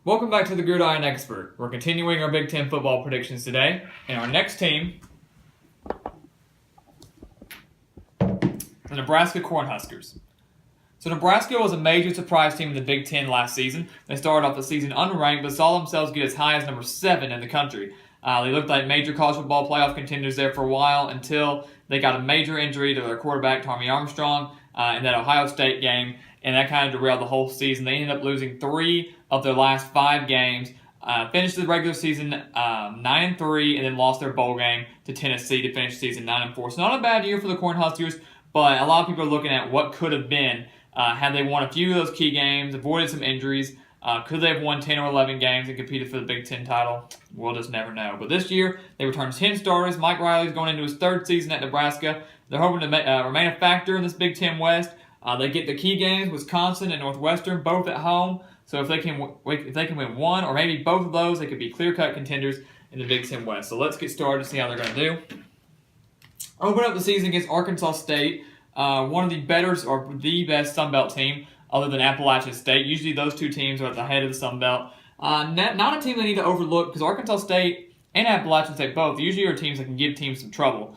Welcome back to the Gridiron Expert. We're continuing our Big Ten football predictions today, and our next team, the Nebraska Cornhuskers. So Nebraska was a major surprise team in the Big Ten last season. They started off the season unranked, but saw themselves get as high as number 7 in the country. They looked like major college football playoff contenders there for a while until they got a major injury to their quarterback, Tommy Armstrong, in that Ohio State game, and that kind of derailed the whole season. They ended up losing 3 of their last 5 games, finished the regular season 9-3, and then lost their bowl game to Tennessee to finish the season 9-4. So not a bad year for the Cornhuskers, but a lot of people are looking at what could have been had they won a few of those key games, avoided some injuries. Could they have won 10 or 11 games and competed for the Big Ten title? We'll just never know. But this year, they returned 10 starters. Mike Riley's going into his 3rd season at Nebraska. They're hoping to remain a factor in this Big Ten West. They get the key games, Wisconsin and Northwestern, both at home. So if they can win one or maybe both of those, they could be clear-cut contenders in the Big Ten West. So let's get started to see how they're going to do. Open up the season against Arkansas State, one of the better or the best Sun Belt team other than Appalachian State. Usually those two teams are at the head of the Sun Belt. Not a team they need to overlook because Arkansas State and Appalachian State both usually are teams that can give teams some trouble,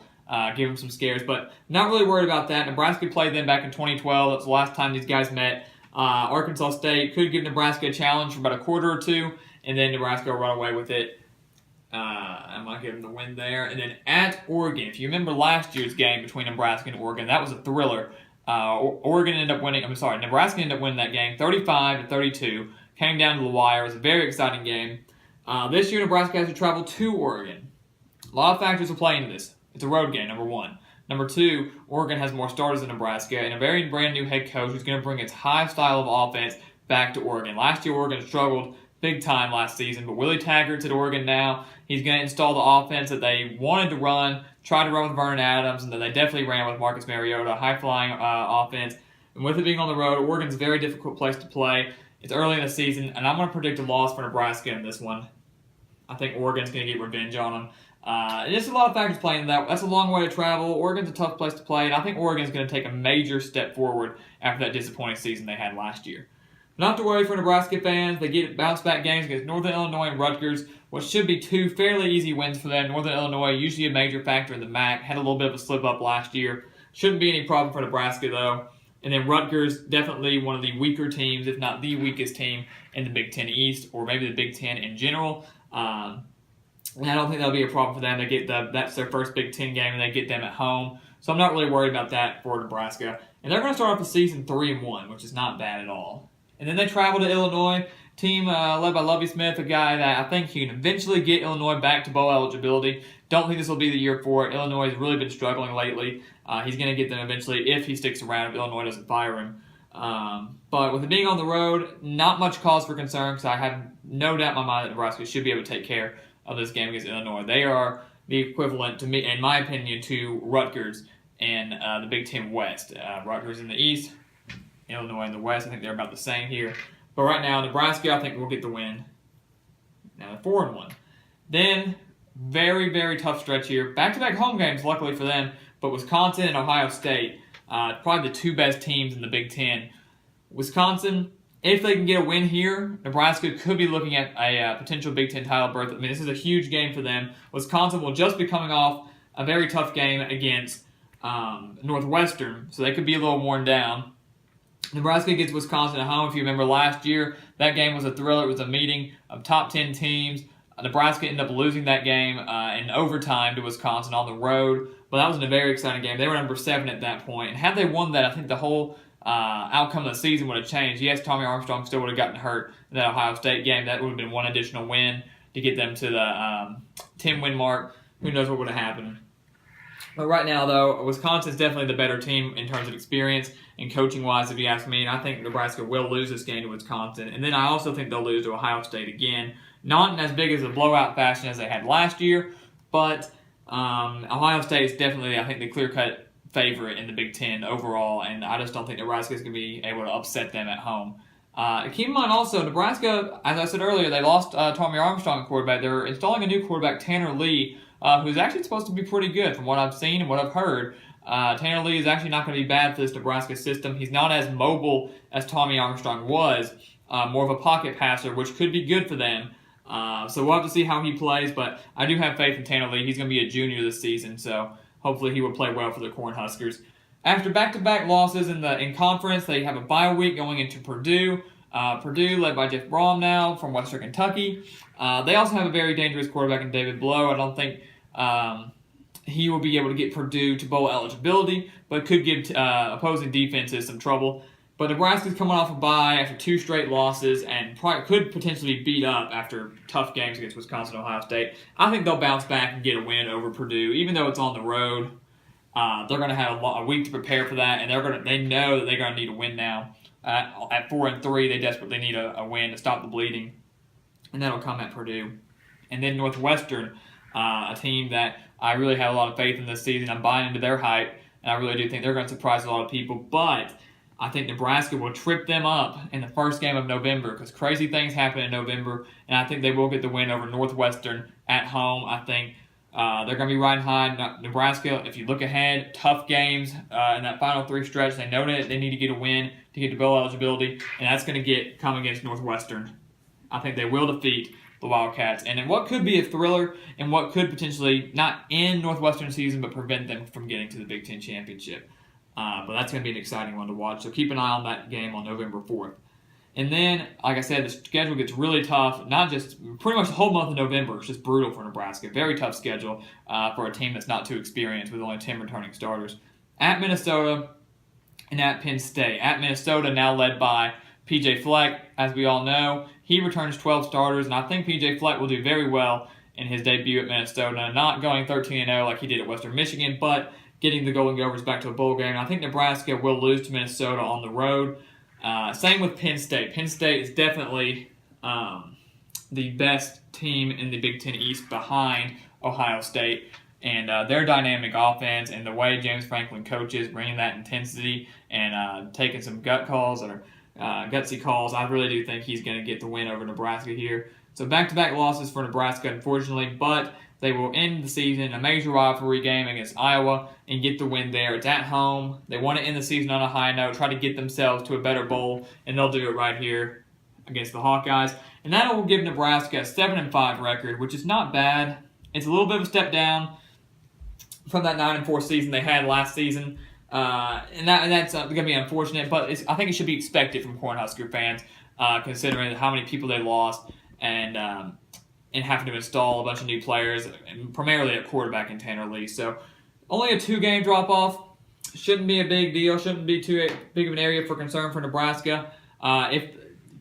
give them some scares, but not really worried about that. Nebraska played them back in 2012. That's the last time these guys met. Arkansas State could give Nebraska a challenge for about a quarter or two, and then Nebraska will run away with it. I might give them the win there. And then at Oregon, if you remember last year's game between Nebraska and Oregon, that was a thriller. Nebraska ended up winning that game 35-32. Came down to the wire. It was a very exciting game. This year, Nebraska has to travel to Oregon. A lot of factors will play into this. It's a road game, number 1. Number 2, Oregon has more starters than Nebraska and a very brand new head coach who's going to bring its high style of offense back to Oregon. Last year, Oregon struggled big time last season, but Willie Taggart's at Oregon now. He's going to install the offense that they wanted to run, tried to run with Vernon Adams, and that they definitely ran with Marcus Mariota, high-flying offense. And with it being on the road, Oregon's a very difficult place to play. It's early in the season, and I'm going to predict a loss for Nebraska in this one. I think Oregon's going to get revenge on them. There's a lot of factors playing in that. That's a long way to travel. Oregon's a tough place to play, and I think Oregon's going to take a major step forward after that disappointing season they had last year. Not to worry for Nebraska fans. They get bounce-back games against Northern Illinois and Rutgers, which should be 2 fairly easy wins for them. Northern Illinois, usually a major factor in the MAC, had a little bit of a slip-up last year. Shouldn't be any problem for Nebraska, though. And then Rutgers, definitely one of the weaker teams, if not the weakest team in the Big Ten East, or maybe the Big Ten in general. And I don't think that'll be a problem for them. That's their first Big Ten game, and they get them at home. So I'm not really worried about that for Nebraska. And they're going to start off the season 3-1, which is not bad at all. And then they travel to Illinois, team led by Lovie Smith, a guy that I think can eventually get Illinois back to bowl eligibility. Don't think this will be the year for it. Illinois has really been struggling lately. He's going to get them eventually if he sticks around, if Illinois doesn't fire him. But with it being on the road, not much cause for concern because I have no doubt in my mind that Nebraska should be able to take care of this game against Illinois. They are the equivalent, to me, in my opinion, to Rutgers in the Big Ten West. Rutgers in the East, Illinois in the West. I think they're about the same here. But right now, Nebraska, I think, will get the win. Now they're 4-1. Then, very, very tough stretch here. Back-to-back home games, luckily for them, but Wisconsin and Ohio State, probably the 2 best teams in the Big Ten. Wisconsin, if they can get a win here, Nebraska could be looking at a potential Big Ten title berth. I mean, this is a huge game for them. Wisconsin will just be coming off a very tough game against Northwestern, so they could be a little worn down. Nebraska gets Wisconsin at home. If you remember last year, that game was a thriller. It was a meeting of top 10 teams. Nebraska ended up losing that game in overtime to Wisconsin on the road, but that was a very exciting game. They were number 7 at that point, and had they won that, I think the whole outcome of the season would have changed. Yes, Tommy Armstrong still would have gotten hurt in that Ohio State game. That would have been one additional win to get them to the 10-win mark. Who knows what would have happened. But right now, though, Wisconsin's definitely the better team in terms of experience and coaching-wise, if you ask me. And I think Nebraska will lose this game to Wisconsin. And then I also think they'll lose to Ohio State again. Not in as big as a blowout fashion as they had last year, but Ohio State is definitely, I think, the clear-cut favorite in the Big Ten overall, and I just don't think Nebraska is going to be able to upset them at home. Keep in mind also, Nebraska, as I said earlier, they lost Tommy Armstrong at quarterback. They're installing a new quarterback, Tanner Lee, who's actually supposed to be pretty good from what I've seen and what I've heard. Tanner Lee is actually not going to be bad for this Nebraska system. He's not as mobile as Tommy Armstrong was, more of a pocket passer, which could be good for them. So we'll have to see how he plays, but I do have faith in Tanner Lee. He's going to be a junior this season, so hopefully he will play well for the Cornhuskers. After back-to-back losses in conference, they have a bye week going into Purdue. Purdue, led by Jeff Brom now from Western Kentucky. They also have a very dangerous quarterback in David Blow. I don't think he will be able to get Purdue to bowl eligibility, but could give opposing defenses some trouble. But Nebraska's coming off a bye after 2 straight losses and could potentially be beat up after tough games against Wisconsin and Ohio State. I think they'll bounce back and get a win over Purdue, even though it's on the road. They're going to have a week to prepare for that, and they know that they're going to need a win now. At 4-3, they desperately need a win to stop the bleeding, and that'll come at Purdue. And then Northwestern, a team that I really have a lot of faith in this season. I'm buying into their hype, and I really do think they're going to surprise a lot of people. But I think Nebraska will trip them up in the first game of November because crazy things happen in November, and I think they will get the win over Northwestern at home. I think they're going to be riding high. Nebraska, if you look ahead, tough games in that final 3 stretch. They know that they need to get a win to get to bowl eligibility, and that's going to come against Northwestern. I think they will defeat the Wildcats. And in what could be a thriller and what could potentially not end Northwestern season but prevent them from getting to the Big Ten Championship. But that's going to be an exciting one to watch. So keep an eye on that game on November 4th. And then, like I said, the schedule gets really tough. Not just pretty much the whole month of November. It's just brutal for Nebraska. Very tough schedule for a team that's not too experienced with only 10 returning starters. At Minnesota and at Penn State. At Minnesota, now led by P.J. Fleck. As we all know, he returns 12 starters, and I think P.J. Fleck will do very well in his debut at Minnesota. Not going 13-0 like he did at Western Michigan, but getting the Golden Gophers back to a bowl game. I think Nebraska will lose to Minnesota on the road. Same with Penn State. Penn State is definitely the best team in the Big Ten East behind Ohio State. And their dynamic offense and the way James Franklin coaches, bringing that intensity and taking some gut calls or gutsy calls, I really do think he's going to get the win over Nebraska here. So back-to-back losses for Nebraska, unfortunately, but they will end the season a major rivalry game against Iowa and get the win there. It's at home. They want to end the season on a high note, try to get themselves to a better bowl, and they'll do it right here against the Hawkeyes. And that will give Nebraska a 7-5 record, which is not bad. It's a little bit of a step down from that 9-4 season they had last season. And that's going to be unfortunate, but I think it should be expected from Cornhusker fans, considering how many people they lost and having to install a bunch of new players, and primarily at quarterback in Tanner Lee. So only a 2-game drop-off. Shouldn't be a big deal. Shouldn't be too big of an area for concern for Nebraska. If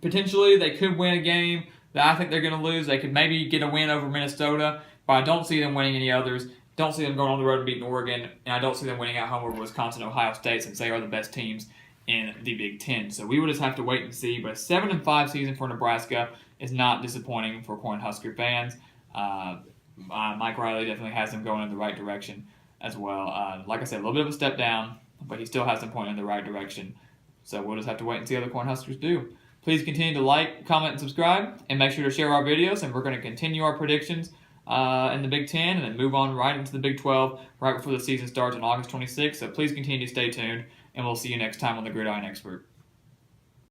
potentially they could win a game that I think they're going to lose, they could maybe get a win over Minnesota, but I don't see them winning any others. Don't see them going on the road and beating Oregon, and I don't see them winning at home over Wisconsin and Ohio State since they are the best teams in the Big Ten. So we will just have to wait and see. But a 7-5 season for Nebraska is not disappointing for Cornhusker fans. Mike Riley definitely has them going in the right direction as well. Like I said, a little bit of a step down, but he still has them pointing in the right direction. So we'll just have to wait and see how the Cornhuskers do. Please continue to like, comment, and subscribe, and make sure to share our videos, and we're going to continue our predictions in the Big Ten, and then move on right into the Big 12 right before the season starts on August 26th. So please continue to stay tuned, and we'll see you next time on the Gridiron Expert.